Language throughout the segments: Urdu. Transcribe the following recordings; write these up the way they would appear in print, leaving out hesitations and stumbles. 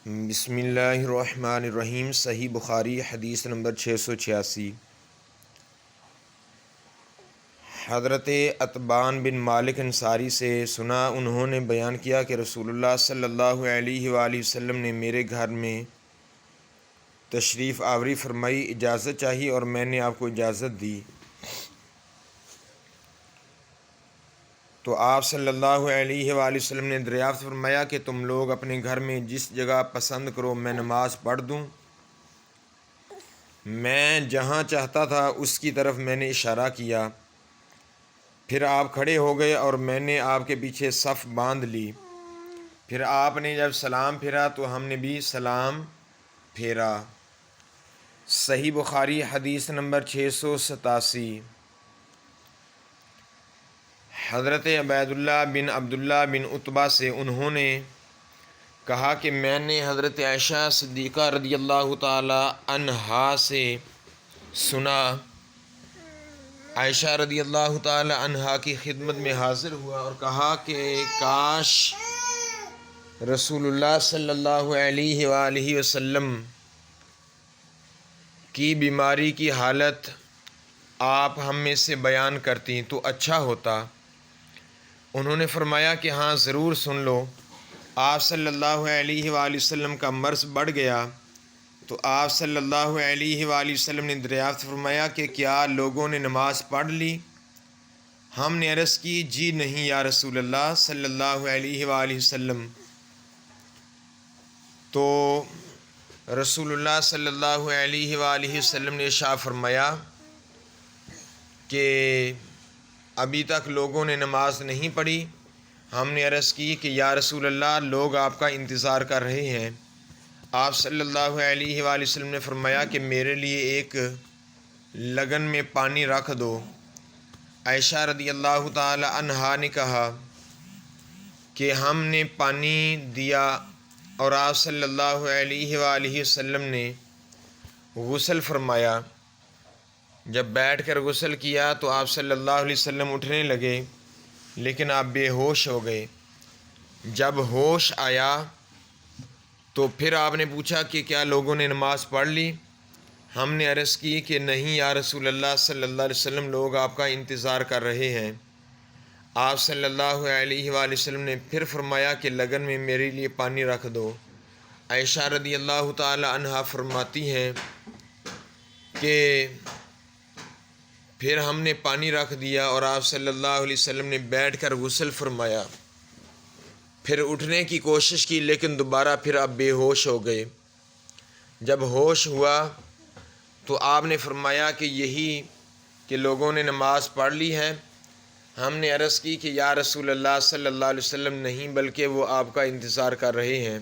بسم اللہ الرحمن الرحیم۔ صحیح بخاری حدیث نمبر 686۔ حضرت عتبان بن مالک انصاری سے سنا، انہوں نے بیان کیا کہ رسول اللہ صلی اللہ علیہ وآلہ وسلم نے میرے گھر میں تشریف آوری فرمائی، اجازت چاہی اور میں نے آپ کو اجازت دی، تو آپ صلی اللہ علیہ وآلہ وسلم نے دریافت فرمایا کہ تم لوگ اپنے گھر میں جس جگہ پسند کرو میں نماز پڑھ دوں؟ میں جہاں چاہتا تھا اس کی طرف میں نے اشارہ کیا، پھر آپ کھڑے ہو گئے اور میں نے آپ کے پیچھے صف باندھ لی، پھر آپ نے جب سلام پھیرا تو ہم نے بھی سلام پھیرا۔ صحیح بخاری حدیث نمبر 687۔ حضرت عبید اللہ بن عبداللہ بن عتبہ سے انہوں نے کہا کہ میں نے حضرت عائشہ صدیقہ رضی اللہ تعالی عنہا سے سنا، عائشہ رضی اللہ تعالی عنہا کی خدمت میں حاضر ہوا اور کہا کہ کاش رسول اللہ صلی اللہ علیہ وآلہ وسلم کی بیماری کی حالت آپ ہم میں سے بیان کرتی تو اچھا ہوتا۔ انہوں نے فرمایا کہ ہاں ضرور سن لو۔ آپ صلی اللہ علیہ وآلہ وسلم کا مرض بڑھ گیا تو آپ صلی اللہ علیہ وآلہ وسلم نے دریافت فرمایا کہ کیا لوگوں نے نماز پڑھ لی؟ ہم نے عرض کی جی نہیں یا رسول اللہ صلی اللہ علیہ وآلہ وسلم۔ تو رسول اللہ صلی اللہ علیہ وآلہ وسلم نے ارشاد فرمایا کہ ابھی تک لوگوں نے نماز نہیں پڑھی۔ ہم نے عرض کی کہ یا رسول اللہ لوگ آپ کا انتظار کر رہے ہیں۔ آپ صلی اللہ علیہ وآلہ وسلم نے فرمایا کہ میرے لیے ایک لگن میں پانی رکھ دو۔ عائشہ رضی اللہ تعالی عنہا نے کہا کہ ہم نے پانی دیا اور آپ صلی اللہ علیہ وآلہ وسلم نے غسل فرمایا۔ جب بیٹھ کر غسل کیا تو آپ صلی اللہ علیہ وسلم اٹھنے لگے لیکن آپ بے ہوش ہو گئے۔ جب ہوش آیا تو پھر آپ نے پوچھا کہ کیا لوگوں نے نماز پڑھ لی؟ ہم نے عرض کی کہ نہیں یا رسول اللہ صلی اللہ علیہ وسلم لوگ آپ کا انتظار کر رہے ہیں۔ آپ صلی اللہ علیہ وآلہ وسلم نے پھر فرمایا کہ لگن میں میرے لیے پانی رکھ دو۔ عائشہ رضی اللہ تعالی عنہا فرماتی ہیں کہ پھر ہم نے پانی رکھ دیا اور آپ صلی اللہ علیہ وسلم نے بیٹھ کر غسل فرمایا، پھر اٹھنے کی کوشش کی لیکن دوبارہ پھر آپ بے ہوش ہو گئے۔ جب ہوش ہوا تو آپ نے فرمایا کہ یہی کہ لوگوں نے نماز پڑھ لی ہے۔ ہم نے عرض کی کہ یا رسول اللہ صلی اللہ علیہ وسلم نہیں بلکہ وہ آپ کا انتظار کر رہے ہیں۔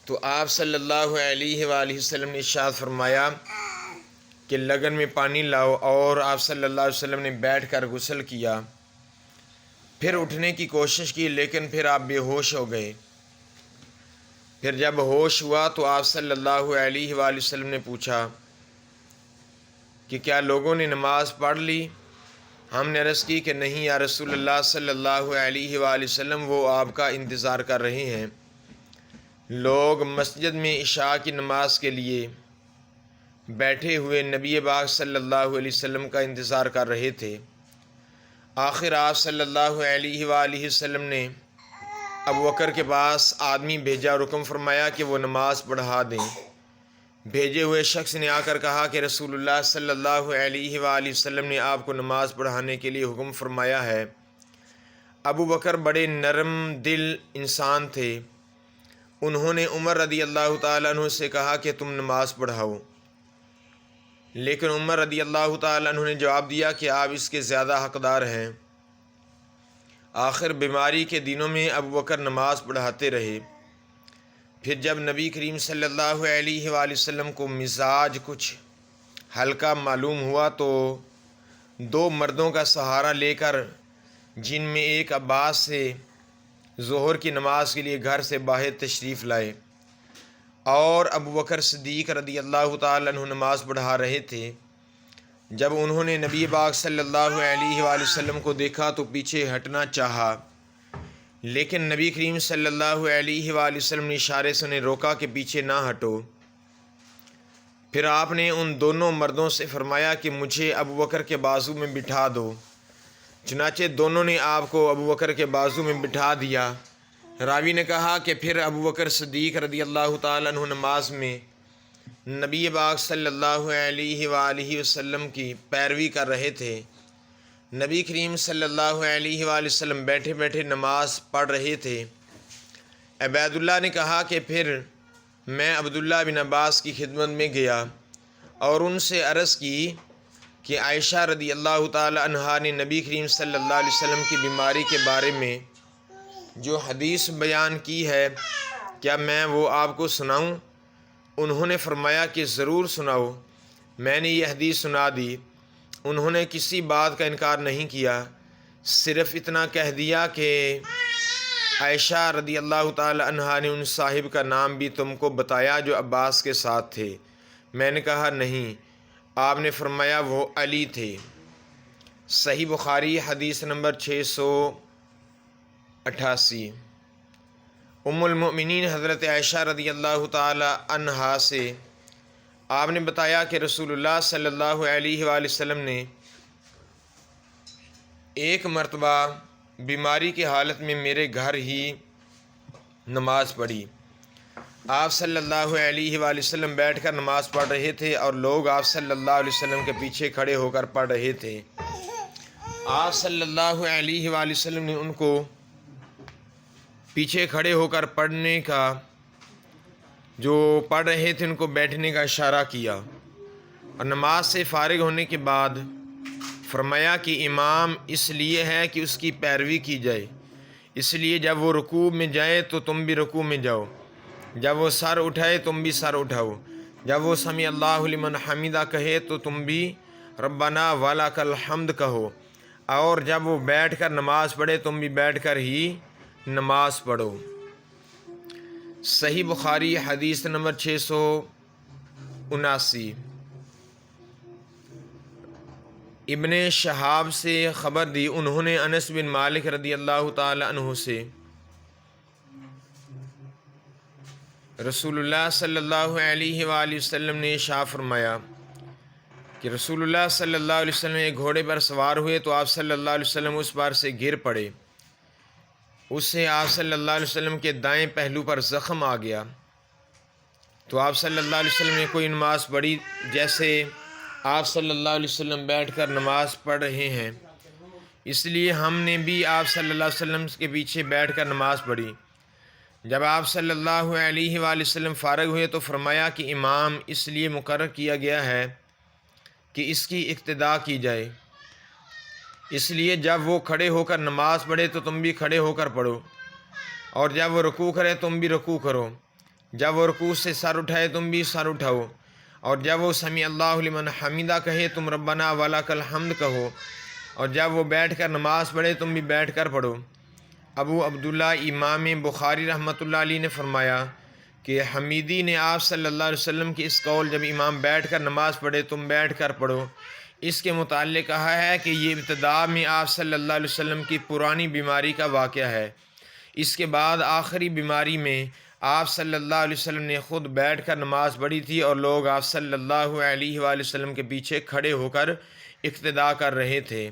تو آپ صلی اللہ علیہ وآلہ وسلم نے ارشاد فرمایا کہ لگن میں پانی لاؤ، اور آپ صلی اللہ علیہ وسلم نے بیٹھ کر غسل کیا، پھر اٹھنے کی کوشش کی لیکن پھر آپ بے ہوش ہو گئے۔ پھر جب ہوش ہوا تو آپ صلی اللہ علیہ وآلہ وسلم نے پوچھا کہ کیا لوگوں نے نماز پڑھ لی؟ ہم نے عرض کی کہ نہیں یا رسول اللہ صلی اللہ علیہ وآلہ وسلم وہ آپ کا انتظار کر رہے ہیں۔ لوگ مسجد میں عشاء کی نماز کے لیے بیٹھے ہوئے نبی پاک صلی اللہ علیہ وسلم کا انتظار کر رہے تھے۔ آخر آپ صلی اللہ علیہ وآلہ وسلم نے ابوبکر کے پاس آدمی بھیجا اور حکم فرمایا کہ وہ نماز پڑھا دیں۔ بھیجے ہوئے شخص نے آ کر کہا کہ رسول اللہ صلی اللہ علیہ وآلہ وسلم نے آپ کو نماز پڑھانے کے لیے حکم فرمایا ہے۔ ابوبکر بڑے نرم دل انسان تھے، انہوں نے عمر رضی اللہ تعالیٰ عنہ سے کہا کہ تم نماز پڑھاؤ، لیکن عمر رضی اللہ تعالیٰ عنہ نے جواب دیا کہ آپ اس کے زیادہ حقدار ہیں۔ آخر بیماری کے دنوں میں ابوبکر نماز پڑھاتے رہے۔ پھر جب نبی کریم صلی اللہ علیہ وآلہ وسلم کو مزاج کچھ ہلکا معلوم ہوا تو دو مردوں کا سہارا لے کر، جن میں ایک عباس سے، ظہر کی نماز کے لیے گھر سے باہر تشریف لائے، اور ابوبکر صدیق رضی اللہ تعالیٰ عنہ نماز پڑھا رہے تھے۔ جب انہوں نے نبی پاک صلی اللہ علیہ وآلہ وسلم کو دیکھا تو پیچھے ہٹنا چاہا، لیکن نبی کریم صلی اللہ علیہ وآلہ وسلم نے اشارے سے انہیں روکا کہ پیچھے نہ ہٹو۔ پھر آپ نے ان دونوں مردوں سے فرمایا کہ مجھے ابو بکر کے بازو میں بٹھا دو۔ چنانچہ دونوں نے آپ کو ابو بکر کے بازو میں بٹھا دیا۔ راوی نے کہا کہ پھر ابو بکر صدیق رضی اللہ تعالیٰ عنہ نماز میں نبی پاک صلی اللہ علیہ وآلہ وسلم کی پیروی کر رہے تھے۔ نبی کریم صلی اللہ علیہ وآلہ وسلم بیٹھے بیٹھے نماز پڑھ رہے تھے۔ عبید اللہ نے کہا کہ پھر میں عبداللہ بن عباس کی خدمت میں گیا اور ان سے عرض کی کہ عائشہ رضی اللہ تعالی عنہا نے نبی کریم صلی اللہ علیہ وسلم کی بیماری کے بارے میں جو حدیث بیان کی ہے کیا میں وہ آپ کو سناؤں؟ انہوں نے فرمایا کہ ضرور سناؤ۔ میں نے یہ حدیث سنا دی۔ انہوں نے کسی بات کا انکار نہیں کیا، صرف اتنا کہہ دیا کہ عائشہ رضی اللہ تعالی عنہا نے ان صاحب کا نام بھی تم کو بتایا جو عباس کے ساتھ تھے؟ میں نے کہا نہیں۔ آپ نے فرمایا وہ علی تھے۔ صحیح بخاری حدیث نمبر 688۔ ام المؤمنین حضرت عائشہ رضی اللہ تعالی عنہا سے آپ نے بتایا کہ رسول اللہ صلی اللہ علیہ وآلہ وسلم نے ایک مرتبہ بیماری کی حالت میں میرے گھر ہی نماز پڑھی۔ آپ صلی اللہ علیہ وآلہ وسلم بیٹھ کر نماز پڑھ رہے تھے اور لوگ آپ صلی اللہ علیہ وسلم کے پیچھے کھڑے ہو کر پڑھ رہے تھے۔ آپ صلی اللہ علیہ وآلہ وسلم نے ان کو پیچھے کھڑے ہو کر پڑھنے کا جو پڑھ رہے تھے ان کو بیٹھنے کا اشارہ کیا اور نماز سے فارغ ہونے کے بعد فرمایا کہ امام اس لیے ہے کہ اس کی پیروی کی جائے، اس لیے جب وہ رکوع میں جائے تو تم بھی رکوع میں جاؤ، جب وہ سر اٹھائے تم بھی سر اٹھاؤ، جب وہ سمیع اللہ لمن حمیدہ کہے تو تم بھی ربنا ولک الحمد کہو، اور جب وہ بیٹھ کر نماز پڑھے تم بھی بیٹھ کر ہی نماز پڑھو۔ صحیح بخاری حدیث نمبر 679۔ ابن شہاب سے خبر دی، انہوں نے انس بن مالک رضی اللہ تعالی عنہ سے رسول اللہ صلی اللہ علیہ وآلہ وسلم نے ارشاد فرمایا کہ رسول اللہ صلی اللہ علیہ وسلم ایک گھوڑے پر سوار ہوئے تو آپ صلی اللہ علیہ وسلم اس پر سے گر پڑے، اس سے آپ صلی اللہ علیہ وسلم کے دائیں پہلو پر زخم آ گیا، تو آپ صلی اللہ علیہ وسلم نے کوئی نماز پڑھی جیسے آپ صلی اللہ علیہ وسلم بیٹھ کر نماز پڑھ رہے ہیں، اس لیے ہم نے بھی آپ صلی اللہ علیہ وسلم کے پیچھے بیٹھ کر نماز پڑھی۔ جب آپ صلی اللہ علیہ وآلہ وسلم فارغ ہوئے تو فرمایا کہ امام اس لیے مقرر کیا گیا ہے کہ اس کی اقتداء کی جائے، اس لیے جب وہ کھڑے ہو کر نماز پڑھے تو تم بھی کھڑے ہو کر پڑھو، اور جب وہ رکوع کرے تم بھی رکوع کرو، جب وہ رکوع سے سر اٹھائے تم بھی سر اٹھاؤ، اور جب وہ سمیع اللہ لمن حمیدہ کہے تم ربنا ولک الحمد کہو، اور جب وہ بیٹھ کر نماز پڑھے تم بھی بیٹھ کر پڑھو۔ ابو عبداللہ امام بخاری رحمۃ اللہ علیہ نے فرمایا کہ حمیدی نے آپ صلی اللہ علیہ وسلم کی اس قول جب امام بیٹھ کر نماز پڑھے تم بیٹھ کر پڑھو اس کے متعلق کہا ہے کہ یہ ابتداء میں آپ صلی اللہ علیہ وسلم کی پرانی بیماری کا واقعہ ہے، اس کے بعد آخری بیماری میں آپ صلی اللہ علیہ وسلم نے خود بیٹھ کر نماز پڑھی تھی اور لوگ آپ صلی اللہ علیہ وآلہ وسلم کے پیچھے کھڑے ہو کر اقتداء کر رہے تھے۔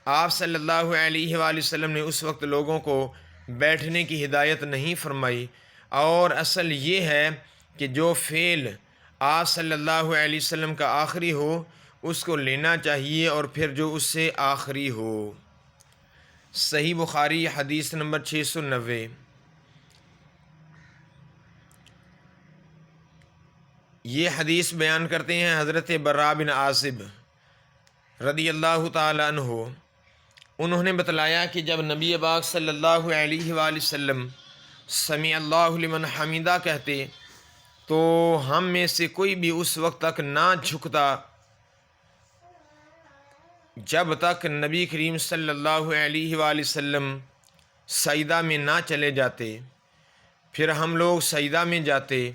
آپ صلی اللہ علیہ وآلہ وسلم نے اس وقت لوگوں کو بیٹھنے کی ہدایت نہیں فرمائی، اور اصل یہ ہے کہ جو فعل آپ صلی اللہ علیہ وسلم کا آخری ہو اس کو لینا چاہیے اور پھر جو اس سے آخری ہو۔ صحیح بخاری حدیث نمبر 690۔ یہ حدیث بیان کرتے ہیں حضرت براء بن عازب رضی اللہ تعالی عنہ، انہوں نے بتلایا کہ جب نبی پاک صلی اللہ علیہ وآلہ وسلم سمیع اللہ لمن حمیدہ کہتے تو ہم میں سے کوئی بھی اس وقت تک نہ جھکتا جب تک نبی کریم صلی اللہ علیہ وآلہ وسلم سجدہ میں نہ چلے جاتے، پھر ہم لوگ سجدہ میں جاتے۔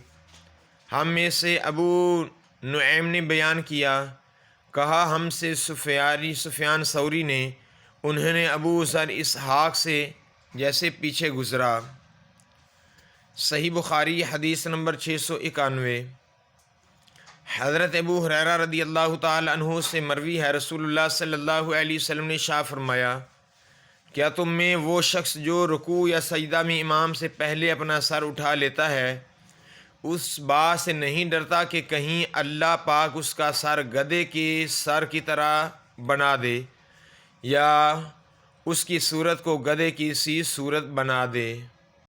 ہم میں سے ابو نعیم نے بیان کیا، کہا ہم سے سفیان ثوری نے، انہوں نے ابو ذر اسحاق سے جیسے پیچھے گزرا۔ صحیح بخاری حدیث نمبر 691۔ حضرت ابو ہریرہ رضی اللہ تعالی عنہ سے مروی ہے، رسول اللہ صلی اللہ علیہ وسلم نے ارشاد فرمایا، کیا تم میں وہ شخص جو رکوع یا سجدہ میں امام سے پہلے اپنا سر اٹھا لیتا ہے اس بات سے نہیں ڈرتا کہ کہیں اللہ پاک اس کا سر گدھے کے سر کی طرح بنا دے یا اس کی صورت کو گدھے کی سی صورت بنا دے؟